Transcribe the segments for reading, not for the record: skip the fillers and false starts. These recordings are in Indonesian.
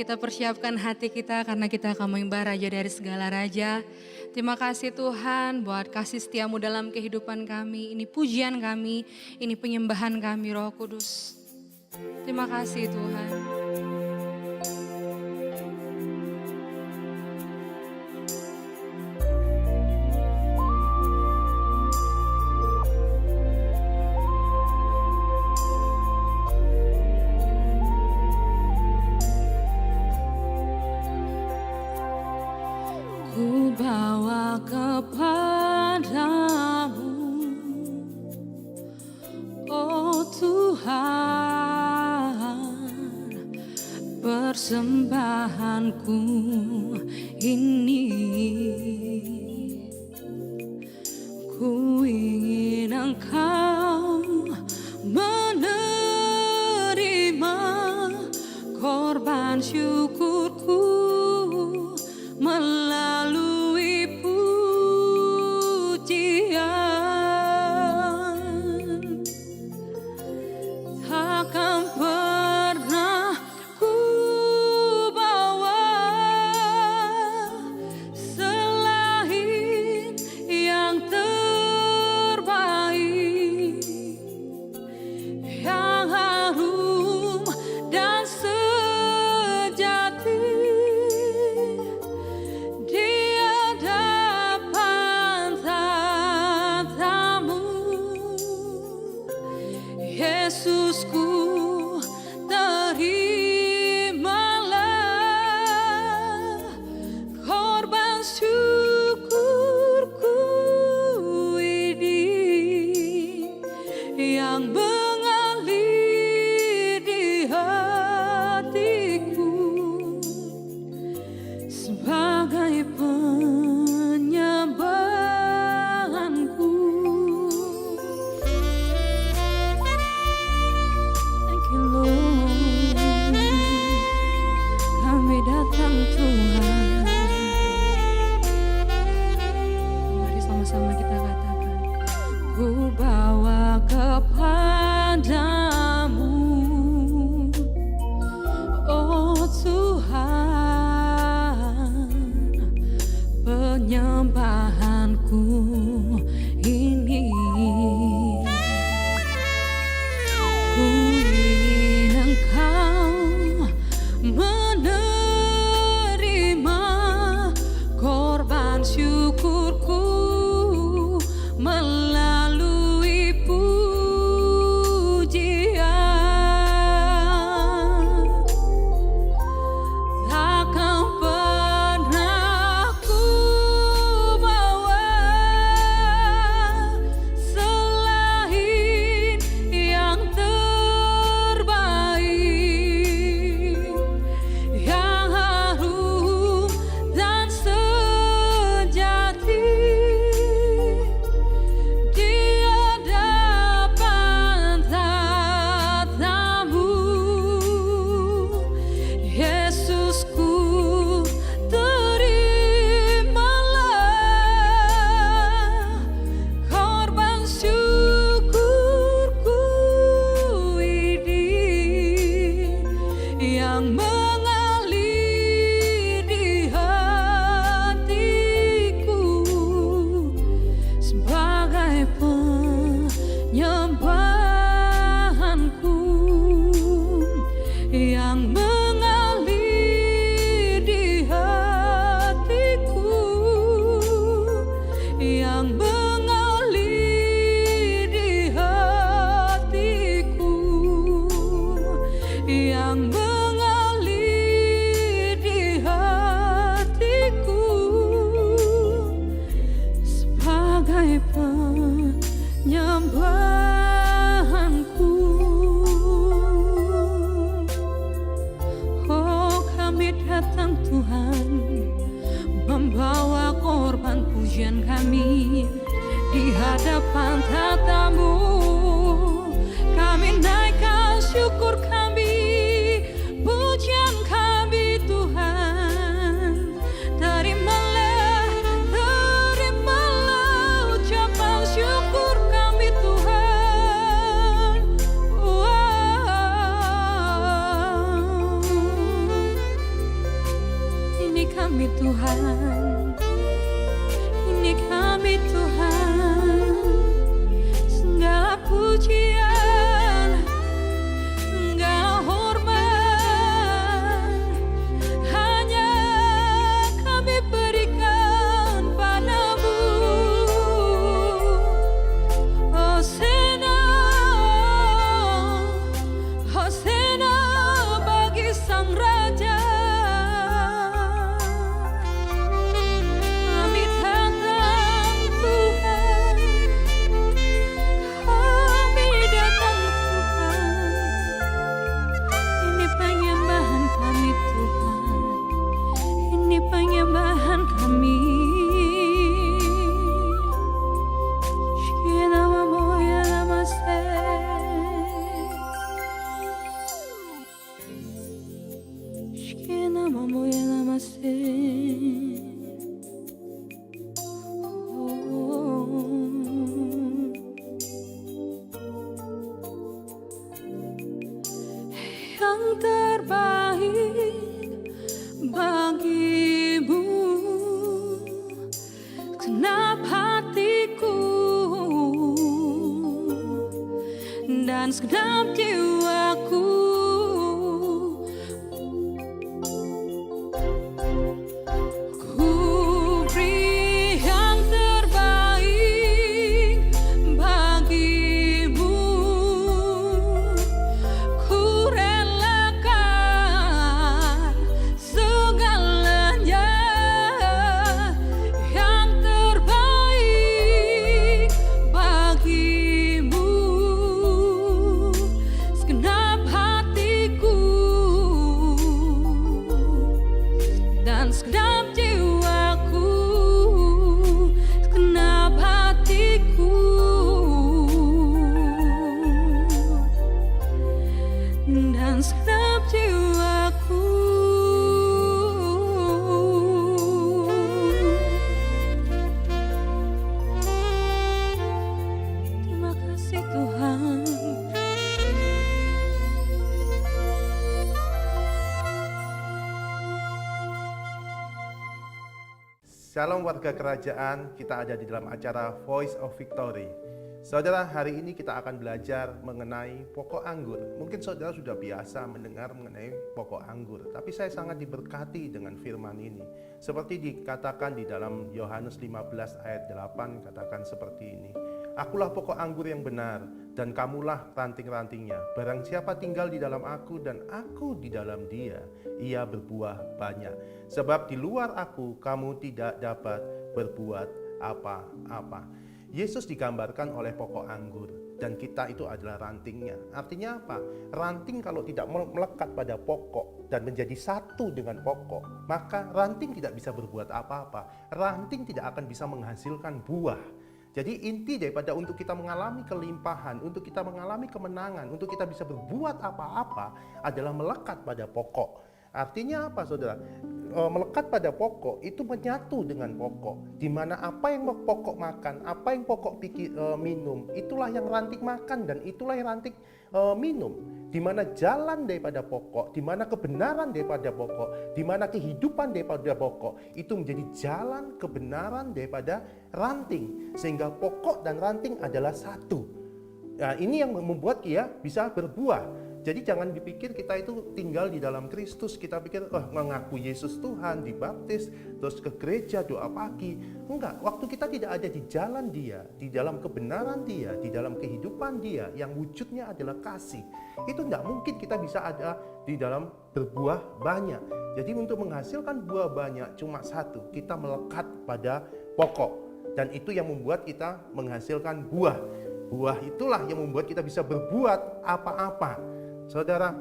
kita persiapkan hati kita karena kita akan menyembah Raja dari segala raja. Terima kasih Tuhan buat kasih setiamu dalam kehidupan kami. Ini pujian kami, ini penyembahan kami Roh Kudus. Terima kasih Tuhan. Ku bawa kepadamu, oh Tuhan, persembahanku ini. Ku ingin Engkau menerima korban syukurku melalui pujian. Takkan pernah ku bawa selain yang terbaik, yang harum dan sejati. Yesusku, terimalah korban syukurku ini yang mengalir di hatiku sebagai penyembahanku. Kami datang Tuhan. Mari sama-sama kita katakan, ku bawa kepadamu, oh Tuhan, penyembahanku ini. Ku ingin Engkau menerima korban syukurku melalui pujian. Takkan pernah ku bawa selain yang terbaik, yang harum dan sejati di hadapan tatamu. Yesusku, terimalah korban syukurku ini yang mengalir di hatiku sebagai penyembahanku yang mengalir di hatiku, yang mengalir di hatiku, yang mengalir di hatiku sebagai penyembahanku. Oh, kami datang Tuhan, membawa korban pujian kami di hadapan tatamu. Kami naikkan syukur kami, pujian kami Tuhan. Terimalah, terimalah ucapan syukur kami Tuhan. Wow. yang terbaik bagimu, genap hatiku dan segenap jiwaku. Shalom warga kerajaan, kita ada di dalam acara Voice of Victory. Saudara, hari ini kita akan belajar mengenai pokok anggur. Mungkin saudara sudah biasa mendengar mengenai pokok anggur, tapi saya sangat diberkati dengan firman ini. Seperti dikatakan di dalam Yohanes 15 ayat 8, katakan seperti ini. Akulah pokok anggur yang benar, dan kamulah ranting-rantingnya. Barang siapa tinggal di dalam aku dan aku di dalam dia, ia berbuah banyak. Sebab di luar aku, kamu tidak dapat berbuat apa-apa. Yesus digambarkan oleh pokok anggur, dan kita itu adalah rantingnya. Artinya apa? Ranting kalau tidak melekat pada pokok dan menjadi satu dengan pokok, maka ranting tidak bisa berbuat apa-apa. Ranting tidak akan bisa menghasilkan buah. Jadi inti daripada untuk kita mengalami kelimpahan, untuk kita mengalami kemenangan, untuk kita bisa berbuat apa-apa adalah melekat pada pokok. Artinya apa, saudara? Melekat pada pokok itu menyatu dengan pokok, di mana apa yang pokok makan, apa yang pokok minum, itulah yang ranting makan dan itulah yang ranting minum. Di mana jalan daripada pokok, di mana kebenaran daripada pokok, di mana kehidupan daripada pokok, itu menjadi jalan kebenaran daripada ranting, sehingga pokok dan ranting adalah satu. Nah, ini yang membuat dia bisa berbuah. Jadi jangan dipikir kita itu tinggal di dalam Kristus, kita pikir mengaku Yesus Tuhan, dibaptis, terus ke gereja, doa pagi. Enggak, waktu kita tidak ada di jalan dia, di dalam kebenaran dia, di dalam kehidupan dia, yang wujudnya adalah kasih. Itu enggak mungkin kita bisa ada di dalam berbuah banyak. Jadi untuk menghasilkan buah banyak cuma satu, kita melekat pada pokok. Dan itu yang membuat kita menghasilkan buah. Buah itulah yang membuat kita bisa berbuat apa-apa. Saudara,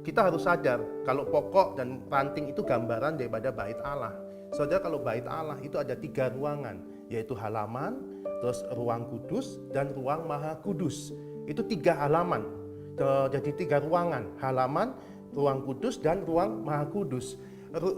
kita harus sadar kalau pokok dan ranting itu gambaran daripada bait Allah. Saudara, kalau bait Allah itu ada 3 ruangan, yaitu halaman, terus ruang kudus, dan ruang maha kudus. Itu 3 halaman, jadi 3 ruangan, halaman, ruang kudus, dan ruang maha kudus.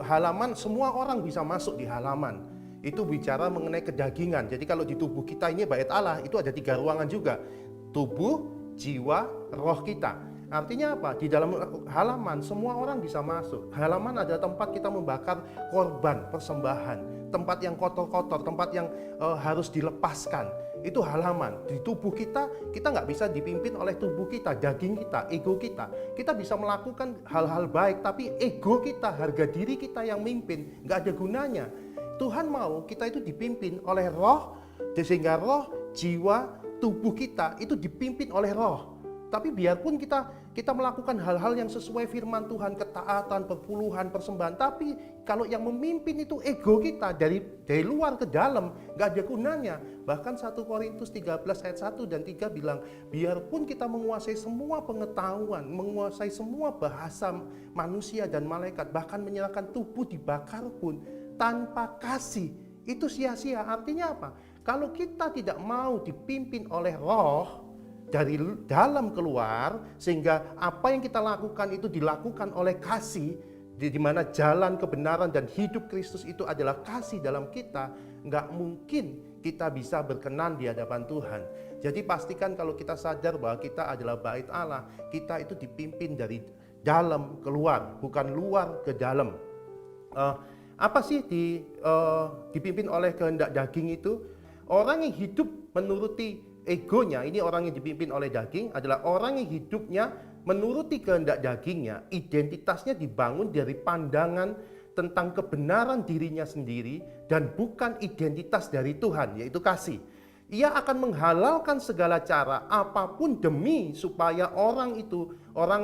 Halaman, semua orang bisa masuk di halaman. Itu bicara mengenai kedagingan. Jadi kalau di tubuh kita ini bait Allah, itu ada 3 ruangan juga. Tubuh, jiwa, roh kita. Artinya apa? Di dalam halaman semua orang bisa masuk. Halaman adalah tempat kita membakar korban, persembahan. Tempat yang kotor-kotor, tempat yang harus dilepaskan. Itu halaman. Di tubuh kita nggak bisa dipimpin oleh tubuh kita, daging kita, ego kita. Kita bisa melakukan hal-hal baik, tapi ego kita, harga diri kita yang mimpin, nggak ada gunanya. Tuhan mau kita itu dipimpin oleh roh, sehingga roh, jiwa, tubuh kita itu dipimpin oleh roh. Tapi biarpun kita melakukan hal-hal yang sesuai firman Tuhan, ketaatan, perpuluhan, persembahan, tapi kalau yang memimpin itu ego kita dari luar ke dalam, nggak ada gunanya. Bahkan 1 Korintus 13 ayat 1 dan 3 bilang, biarpun kita menguasai semua pengetahuan, menguasai semua bahasa manusia dan malaikat, bahkan menyerahkan tubuh dibakar pun, tanpa kasih, itu sia-sia. Artinya apa? Kalau kita tidak mau dipimpin oleh roh dari dalam keluar, sehingga apa yang kita lakukan itu dilakukan oleh kasih, di mana jalan kebenaran dan hidup Kristus itu adalah kasih dalam kita, nggak mungkin kita bisa berkenan di hadapan Tuhan. Jadi pastikan kalau kita sadar bahwa kita adalah bait Allah, kita itu dipimpin dari dalam keluar, bukan luar ke dalam. Apa sih dipimpin oleh kehendak daging itu? Orang yang hidup menuruti egonya, ini orang yang dipimpin oleh daging adalah orang yang hidupnya menuruti kehendak dagingnya, identitasnya dibangun dari pandangan tentang kebenaran dirinya sendiri dan bukan identitas dari Tuhan, yaitu kasih. Ia akan menghalalkan segala cara apapun demi supaya orang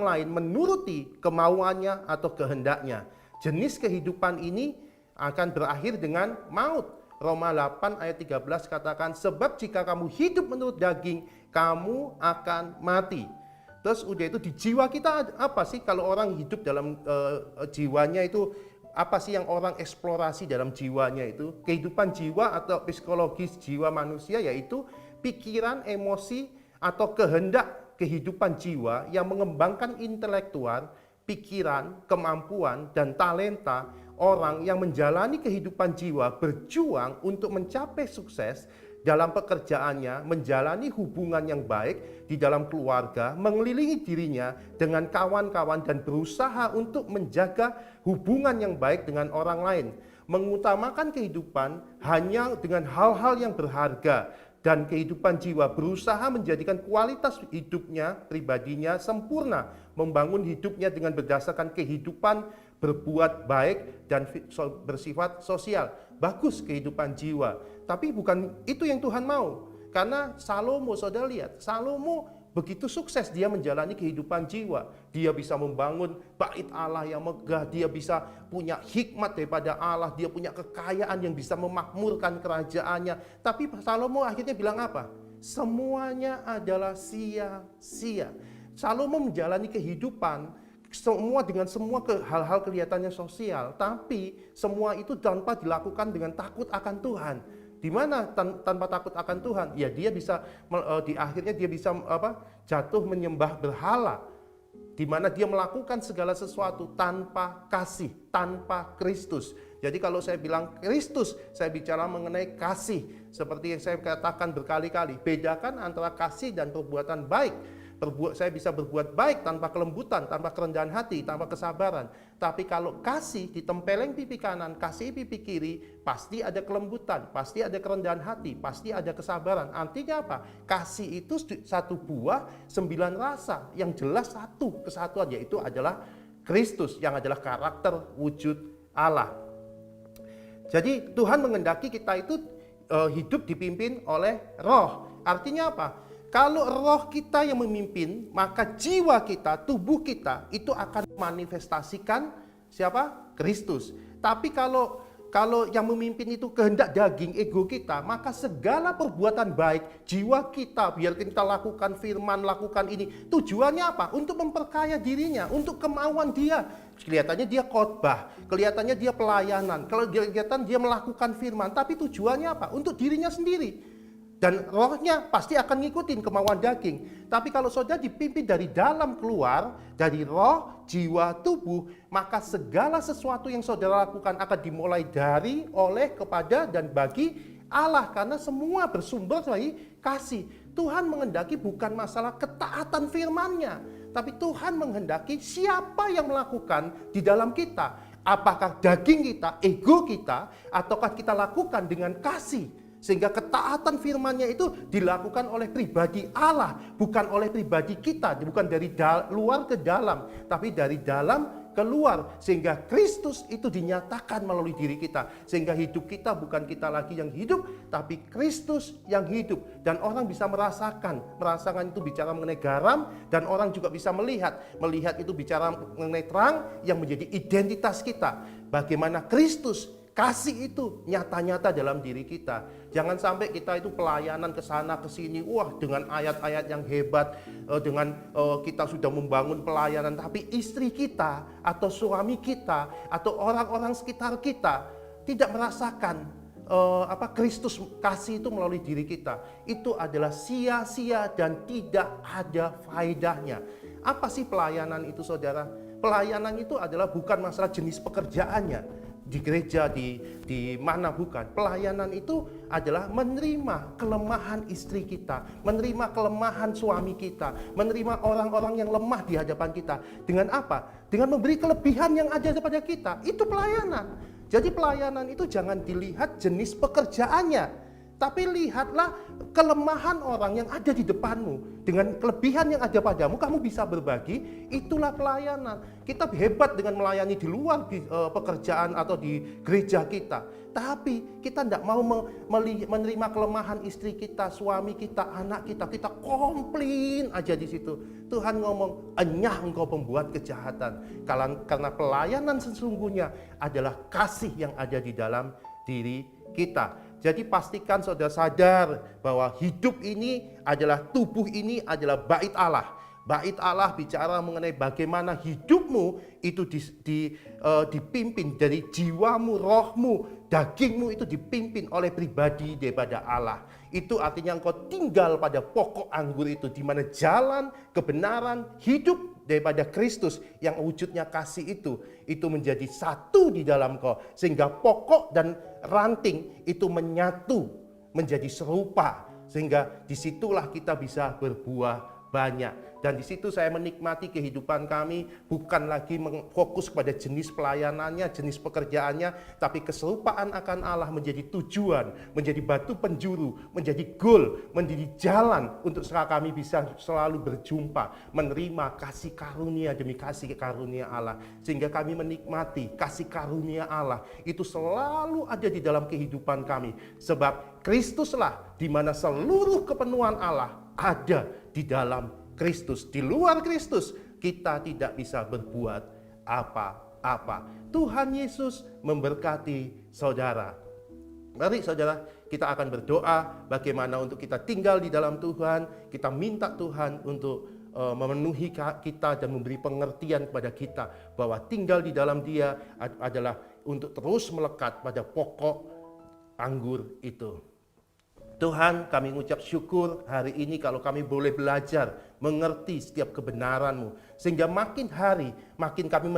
lain menuruti kemauannya atau kehendaknya. Jenis kehidupan ini akan berakhir dengan maut. Roma 8 ayat 13 katakan, sebab jika kamu hidup menurut daging, kamu akan mati. Terus udah itu di jiwa kita apa sih kalau orang hidup dalam jiwanya itu, apa sih yang orang eksplorasi dalam jiwanya itu? Kehidupan jiwa atau psikologis jiwa manusia yaitu pikiran, emosi, atau kehendak kehidupan jiwa yang mengembangkan intelektual, pikiran, kemampuan, dan talenta orang yang menjalani kehidupan jiwa berjuang untuk mencapai sukses dalam pekerjaannya, menjalani hubungan yang baik di dalam keluarga, mengelilingi dirinya dengan kawan-kawan dan berusaha untuk menjaga hubungan yang baik dengan orang lain, mengutamakan kehidupan hanya dengan hal-hal yang berharga dan kehidupan jiwa, berusaha menjadikan kualitas hidupnya, pribadinya sempurna, membangun hidupnya dengan berdasarkan kehidupan berbuat baik dan bersifat sosial. Bagus kehidupan jiwa, tapi bukan itu yang Tuhan mau. Karena Salomo, saudara lihat, Salomo begitu sukses dia menjalani kehidupan jiwa. Dia bisa membangun bait Allah yang megah, dia bisa punya hikmat daripada Allah, dia punya kekayaan yang bisa memakmurkan kerajaannya. Tapi Salomo akhirnya bilang apa? Semuanya adalah sia-sia. Salomo menjalani kehidupan semua dengan semua hal-hal kelihatannya sosial, tapi semua itu tanpa dilakukan dengan takut akan Tuhan. Di mana tanpa takut akan Tuhan? Ya dia bisa di akhirnya dia bisa jatuh menyembah berhala. Di mana dia melakukan segala sesuatu tanpa kasih, tanpa Kristus. Jadi kalau saya bilang Kristus, saya bicara mengenai kasih. Seperti yang saya katakan berkali-kali, bedakan antara kasih dan perbuatan baik. Saya bisa berbuat baik tanpa kelembutan, tanpa kerendahan hati, tanpa kesabaran. Tapi kalau kasih ditempeleng pipi kanan, kasih pipi kiri, pasti ada kelembutan, pasti ada kerendahan hati, pasti ada kesabaran. Artinya apa? Kasih itu satu buah 9 rasa, yang jelas satu kesatuan, yaitu adalah Kristus, yang adalah karakter wujud Allah. Jadi Tuhan mengendaki kita itu hidup dipimpin oleh Roh. Artinya apa? Kalau roh kita yang memimpin, maka jiwa kita, tubuh kita itu akan manifestasikan siapa? Kristus. Tapi kalau yang memimpin itu kehendak daging, ego kita, maka segala perbuatan baik, jiwa kita, biar kita lakukan firman, lakukan ini. Tujuannya apa? Untuk memperkaya dirinya, untuk kemauan dia. Kelihatannya dia khotbah, kelihatannya dia pelayanan, kalau kelihatan dia melakukan firman, tapi tujuannya apa? Untuk dirinya sendiri. Dan rohnya pasti akan ngikutin kemauan daging. Tapi kalau saudara dipimpin dari dalam keluar, dari roh, jiwa, tubuh, maka segala sesuatu yang saudara lakukan akan dimulai dari, oleh, kepada, dan bagi Allah. Karena semua bersumber dari kasih. Tuhan menghendaki bukan masalah ketaatan firman-Nya, tapi Tuhan menghendaki siapa yang melakukan di dalam kita. Apakah daging kita, ego kita, ataukah kita lakukan dengan kasih. Sehingga ketaatan firman-Nya itu dilakukan oleh pribadi Allah, bukan oleh pribadi kita, bukan dari luar ke dalam, tapi dari dalam keluar. Sehingga Kristus itu dinyatakan melalui diri kita. Sehingga hidup kita bukan kita lagi yang hidup, tapi Kristus yang hidup. Dan orang bisa merasakan itu bicara mengenai garam, dan orang juga bisa melihat itu bicara mengenai terang yang menjadi identitas kita. Bagaimana Kristus kasih itu nyata-nyata dalam diri kita. Jangan sampai kita itu pelayanan ke sana ke sini, wah dengan ayat-ayat yang hebat, dengan kita sudah membangun pelayanan, tapi istri kita atau suami kita atau orang-orang sekitar kita tidak merasakan Kristus kasih itu melalui diri kita. Itu adalah sia-sia dan tidak ada faedahnya. Apa sih pelayanan itu, saudara? Pelayanan itu adalah bukan masalah jenis pekerjaannya. Di gereja, di mana bukan. Pelayanan itu adalah menerima kelemahan istri kita, menerima kelemahan suami kita, menerima orang-orang yang lemah di hadapan kita. Dengan apa? Dengan memberi kelebihan yang ada kepada kita. Itu pelayanan. Jadi pelayanan itu jangan dilihat jenis pekerjaannya, tapi lihatlah kelemahan orang yang ada di depanmu. Dengan kelebihan yang ada padamu, kamu bisa berbagi. Itulah pelayanan. Kita hebat dengan melayani di luar pekerjaan atau di gereja kita. Tapi kita tidak mau menerima kelemahan istri kita, suami kita, anak kita. Kita komplain aja di situ. Tuhan ngomong, enyah engkau pembuat kejahatan. Karena pelayanan sesungguhnya adalah kasih yang ada di dalam diri kita. Jadi pastikan saudara sadar bahwa hidup ini adalah, tubuh ini adalah bait Allah. Bait Allah bicara mengenai bagaimana hidupmu itu dipimpin dari jiwamu, rohmu, dagingmu itu dipimpin oleh pribadi daripada Allah. Itu artinya engkau tinggal pada pokok anggur itu, di mana jalan, kebenaran, hidup daripada Kristus yang wujudnya kasih itu menjadi satu di dalam kau, sehingga pokok dan ranting itu menyatu menjadi serupa, sehingga disitulah kita bisa berbuah banyak. Dan di situ saya menikmati kehidupan kami, bukan lagi fokus pada jenis pelayanannya, jenis pekerjaannya, tapi keserupaan akan Allah menjadi tujuan, menjadi batu penjuru, menjadi goal, menjadi jalan untuk kami bisa selalu berjumpa, menerima kasih karunia demi kasih karunia Allah. Sehingga kami menikmati kasih karunia Allah itu selalu ada di dalam kehidupan kami. Sebab Kristuslah di mana seluruh kepenuhan Allah ada di dalam Kristus. Di luar Kristus kita tidak bisa berbuat apa-apa. Tuhan Yesus memberkati saudara. Mari saudara, kita akan berdoa bagaimana untuk kita tinggal di dalam Tuhan. Kita minta Tuhan untuk memenuhi kita dan memberi pengertian kepada kita bahwa tinggal di dalam Dia adalah untuk terus melekat pada pokok anggur itu. Tuhan, kami mengucap syukur hari ini kalau kami boleh belajar mengerti setiap kebenaran-Mu, sehingga makin hari makin kami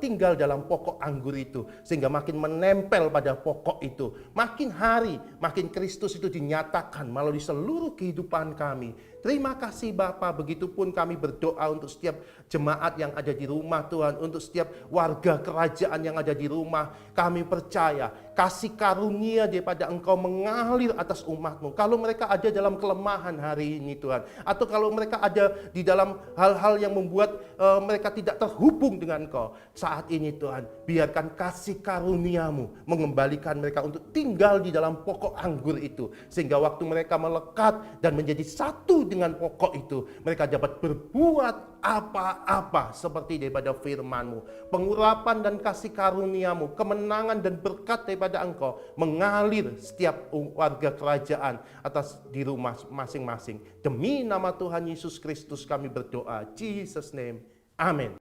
tinggal dalam pokok anggur itu, sehingga makin menempel pada pokok itu. Makin hari makin Kristus itu dinyatakan melalui seluruh kehidupan kami. Terima kasih Bapa, begitupun kami berdoa untuk setiap jemaat yang ada di rumah Tuhan, untuk setiap warga kerajaan yang ada di rumah. Kami percaya kasih karunia daripada Engkau mengalir atas umat-Mu. Kalau mereka ada dalam kelemahan hari ini Tuhan, atau kalau mereka ada di dalam hal-hal yang membuat mereka tidak terhubung dengan Engkau, saat ini Tuhan, biarkan kasih karunia-Mu mengembalikan mereka untuk tinggal di dalam pokok anggur itu, sehingga waktu mereka melekat dan menjadi satu dengan pokok itu, mereka dapat berbuat apa-apa seperti daripada firman-Mu. Pengurapan dan kasih karunia-Mu, kemenangan dan berkat daripada Engkau mengalir setiap warga kerajaan atas di rumah masing-masing. Demi nama Tuhan Yesus Kristus kami berdoa. Jesus name. Amin.